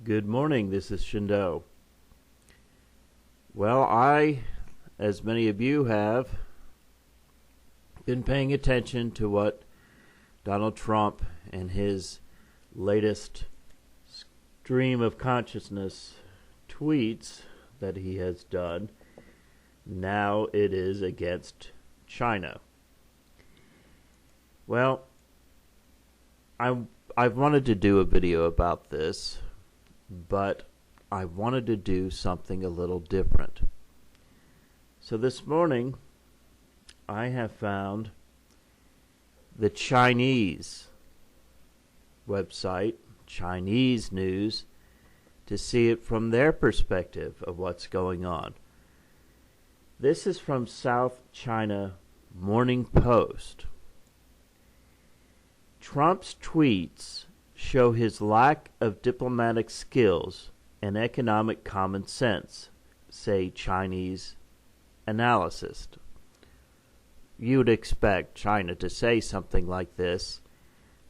Good morning, this is Shindo. Well, as many of you have, been paying attention to what Donald Trump and his latest stream of consciousness tweets that he has done. Now it is against China. Well, I've wanted to do a video about this, but I wanted to do something a little different. So this morning, I have found the Chinese website, Chinese news, to see it from their perspective of what's going on. This is from South China Morning Post. Trump's tweets show his lack of diplomatic skills and economic common sense, say Chinese analysts. You would expect China to say something like this,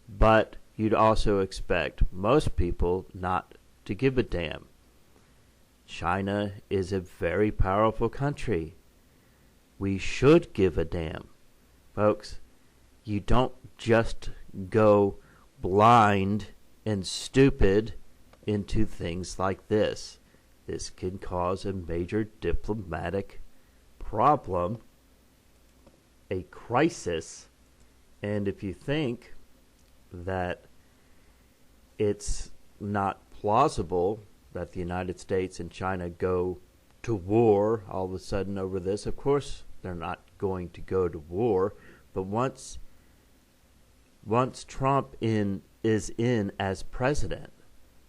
but you'd also expect most people not to give a damn. China is a very powerful country. We should give a damn. Folks, you don't just go blind and stupid into things like this. This can cause a major diplomatic problem, a crisis, and if you think that it's not plausible that the United States and China go to war all of a sudden over this, of course they're not going to go to war, but once Trump is in as president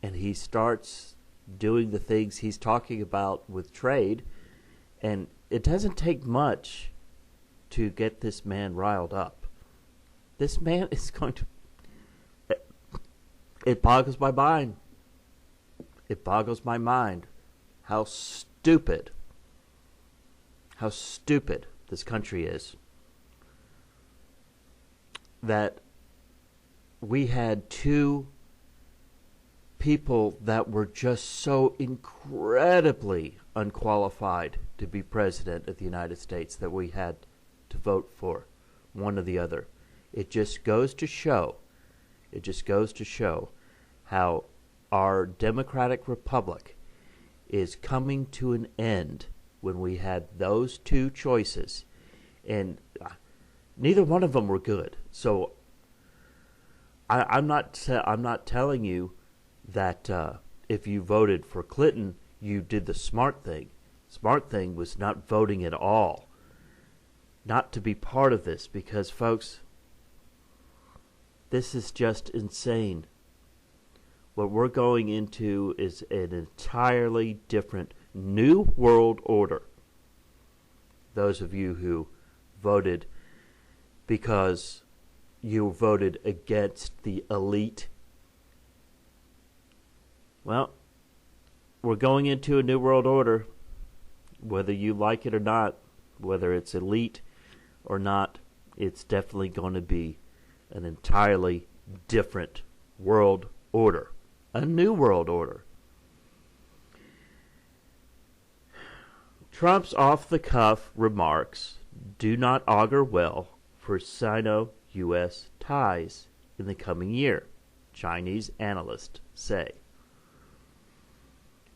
and he starts doing the things he's talking about with trade, and it doesn't take much to get this man riled up. This man is going to... It boggles my mind. It boggles my mind how stupid this country is. That we had two people that were just so incredibly unqualified to be president of the United States that we had to vote for one or the other. It just goes to show how our democratic republic is coming to an end when we had those two choices, and neither one of them were good. So I'm not telling you that if you voted for Clinton, you did the smart thing. Smart thing was not voting at all, not to be part of this, because, folks, this is just insane. What we're going into is an entirely different new world order. Those of you who voted because you voted against the elite, well, we're going into a new world order, whether you like it or not, whether it's elite or not. It's definitely going to be an entirely different world order, a new world order. Trump's off-the-cuff remarks do not augur well for Sino-U.S. ties in the coming year, Chinese analysts say.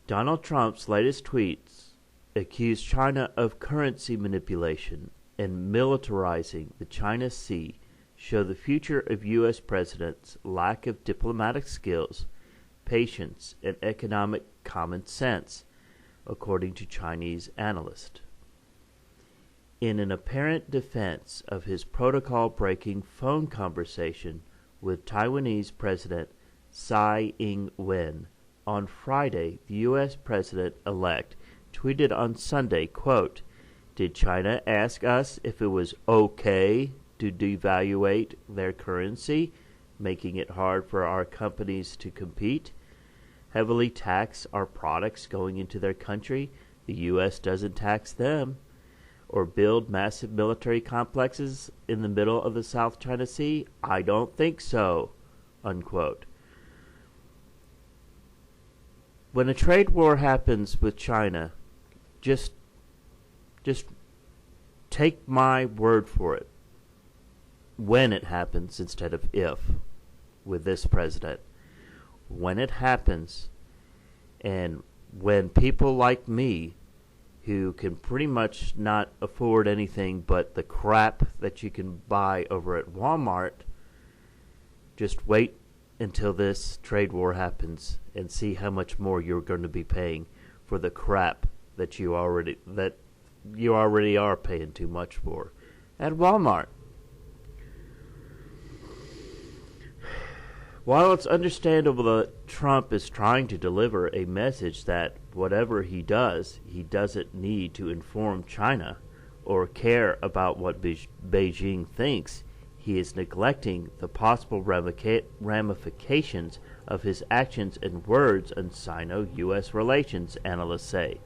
Donald Trump's latest tweets accuse China of currency manipulation and militarizing the China Sea, show the future of U.S. presidents' lack of diplomatic skills, patience, and economic common sense, according to Chinese analysts. In an apparent defense of his protocol-breaking phone conversation with Taiwanese President Tsai Ing-wen on Friday, the U.S. President-elect tweeted on Sunday, quote, "Did China ask us if it was okay to devaluate their currency, making it hard for our companies to compete, heavily tax our products going into their country? The U.S. doesn't tax them. Or build massive military complexes in the middle of the South China Sea? I don't think so," unquote. when a trade war happens with China, just take my word for it. When it happens instead of if, with this president. When it happens, and when people like me, who can pretty much not afford anything but the crap that you can buy over at Walmart, just wait until this trade war happens and see how much more you're going to be paying for the crap that you already are paying too much for at Walmart. While it's understandable that Trump is trying to deliver a message that whatever he does, he doesn't need to inform China or care about what Beijing thinks, he is neglecting the possible ramifications of his actions and words on Sino-U.S. relations, analysts say.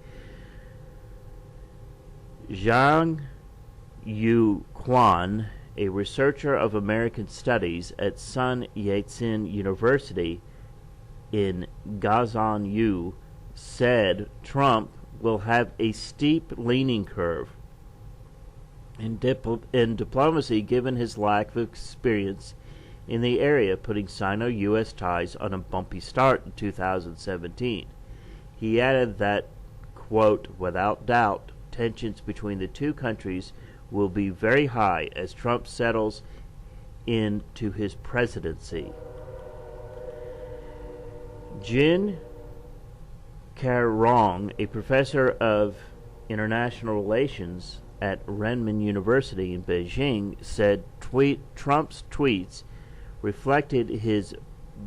Zhang Yuquan, a researcher of American studies at Sun Yat-sen University in Gazan-yu, said Trump will have a steep learning curve in diplomacy given his lack of experience in the area, putting Sino-U.S. ties on a bumpy start in 2017. He added that, quote, without doubt, tensions between the two countries will be very high as Trump settles into his presidency. Jin Karong, a professor of international relations at Renmin University in Beijing, said Trump's tweets reflected his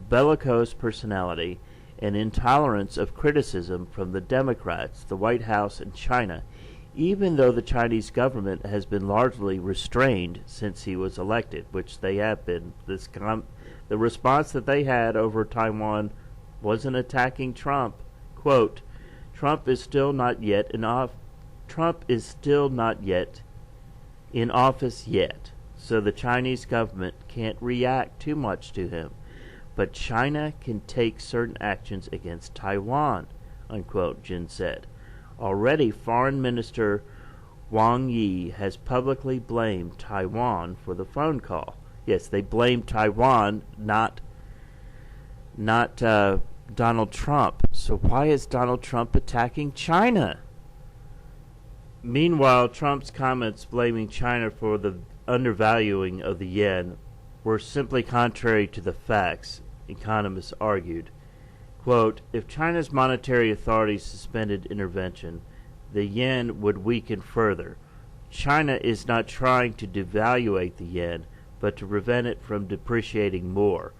bellicose personality and intolerance of criticism from the Democrats, the White House, and China, even though the Chinese government has been largely restrained since he was elected, which they have been. The response that they had over Taiwan wasn't attacking Trump. Quote, Trump is still not yet in office yet, so the Chinese government can't react too much to him. But China can take certain actions against Taiwan, unquote, Jin said. Already, Foreign Minister Wang Yi has publicly blamed Taiwan for the phone call. Yes, they blamed Taiwan, not Donald Trump. So why is Donald Trump attacking China? Meanwhile, Trump's comments blaming China for the undervaluing of the yen were simply contrary to the facts, economists argued. Quote, if China's monetary authorities suspended intervention, the yen would weaken further. China is not trying to devaluate the yen, but to prevent it from depreciating more,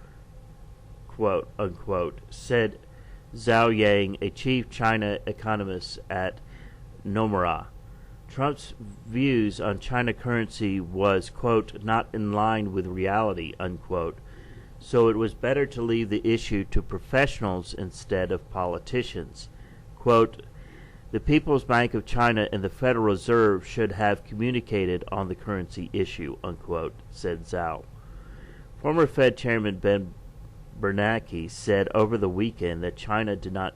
quote, unquote, said Zhao Yang, a chief China economist at Nomura. Trump's views on China currency was, quote, not in line with reality, unquote, so it was better to leave the issue to professionals instead of politicians. Quote, the People's Bank of China and the Federal Reserve should have communicated on the currency issue, unquote, said Zhao. Former Fed Chairman Ben Bernanke said over the weekend that China did not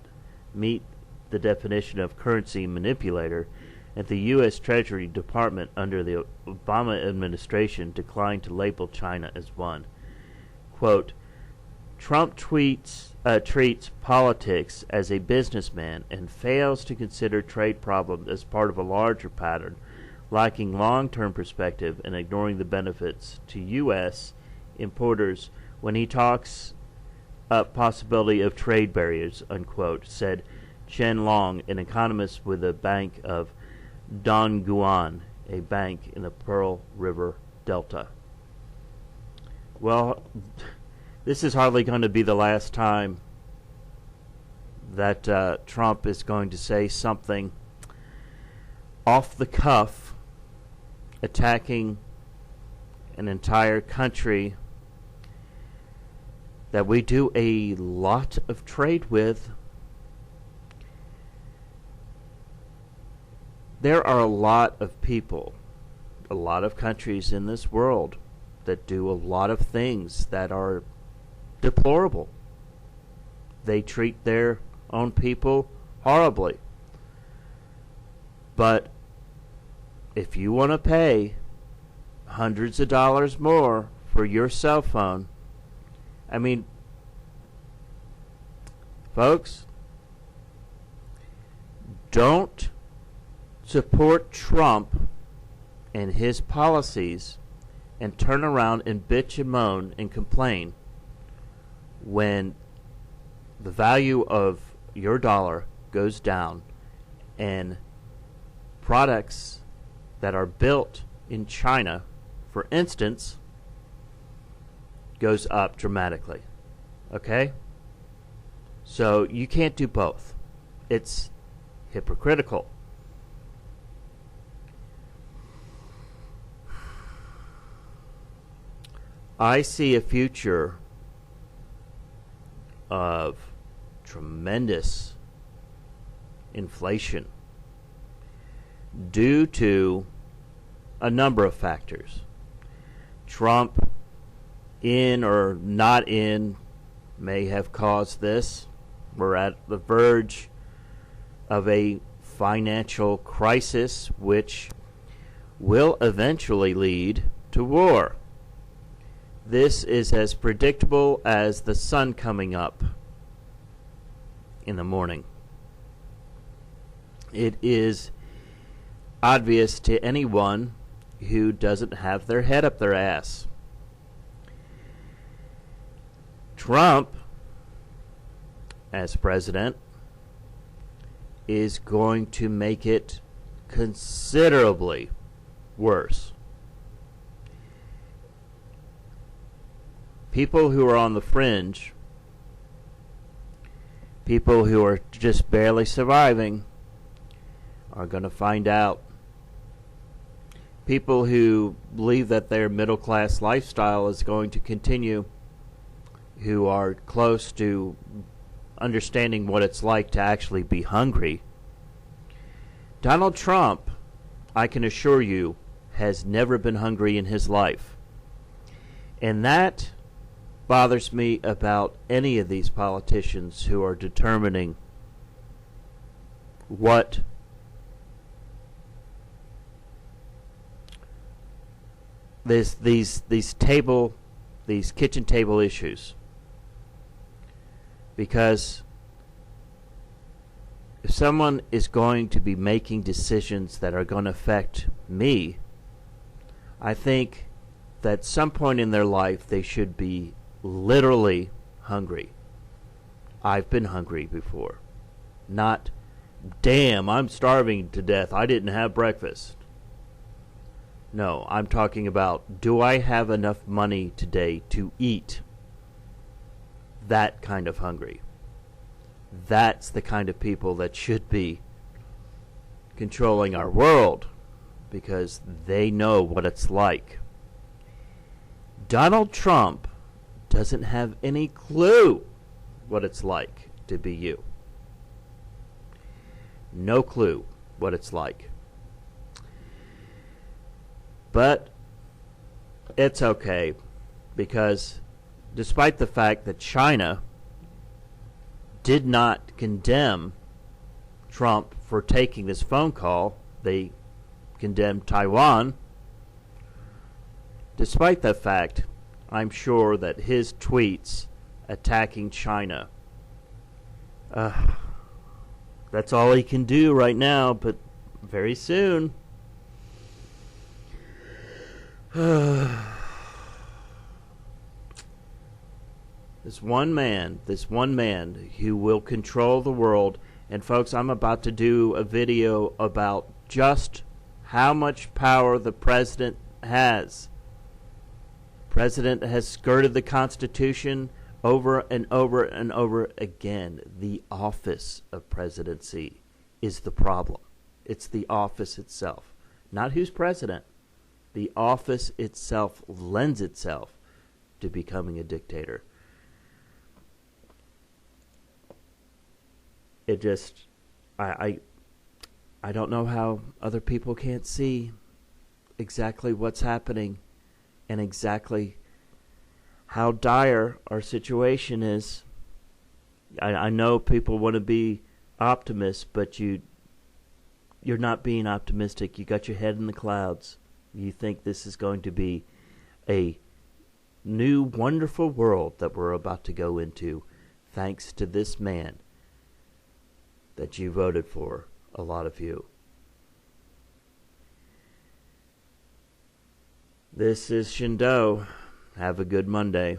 meet the definition of currency manipulator, and the U.S. Treasury Department under the Obama administration declined to label China as one. Quote, Trump treats politics as a businessman and fails to consider trade problems as part of a larger pattern, lacking long-term perspective and ignoring the benefits to U.S. importers when he talks up possibility of trade barriers, unquote, said Chen Long, an economist with the Bank of Dongguan, a bank in the Pearl River Delta. Well, this is hardly going to be the last time that Trump is going to say something off the cuff, attacking an entire country that we do a lot of trade with. There are a lot of people, a lot of countries in this world that do a lot of things that are deplorable. They treat their on people horribly. But if you want to pay hundreds of dollars more for your cell phone, I mean, folks, don't support Trump and his policies and turn around and bitch and moan and complain when the value of your dollar goes down and products that are built in China, for instance, goes up dramatically. Okay? So you can't do both. It's hypocritical. I see a future of tremendous inflation due to a number of factors. Trump, in or not in, may have caused this. We're at the verge of a financial crisis which will eventually lead to war. This is as predictable as the sun coming up in the morning. It is obvious to anyone who doesn't have their head up their ass. Trump, as president, is going to make it considerably worse. People who are on the fringe, people who are just barely surviving, are going to find out. People who believe that their middle-class lifestyle is going to continue, who are close to understanding what it's like to actually be hungry. Donald Trump, I can assure you, has never been hungry in his life. And that bothers me about any of these politicians who are determining what these kitchen table issues. Because if someone is going to be making decisions that are going to affect me, I think that at some point in their life they should be literally hungry. I've been hungry before. Not, damn, I'm starving to death, I didn't have breakfast. No, I'm talking about, do I have enough money today to eat? That kind of hungry. That's the kind of people that should be controlling our world, because they know what it's like. Donald Trump doesn't have any clue what it's like to be you. No clue what it's like. But it's okay, because despite the fact that China did not condemn Trump for taking this phone call, they condemned Taiwan. Despite that fact, I'm sure that his tweets attacking China, that's all he can do right now, but very soon, this one man who will control the world. And folks, I'm about to do a video about just how much power the president has. President has skirted the Constitution over and over and over again. The office of presidency is the problem. It's the office itself, not who's president. The office itself lends itself to becoming a dictator. It just, I don't know how other people can't see exactly what's happening and exactly how dire our situation is. I know people want to be optimists, but you're not being optimistic. You got your head in the clouds. You think this is going to be a new wonderful world that we're about to go into, thanks to this man that you voted for, a lot of you. This is Shindo. Have a good Monday.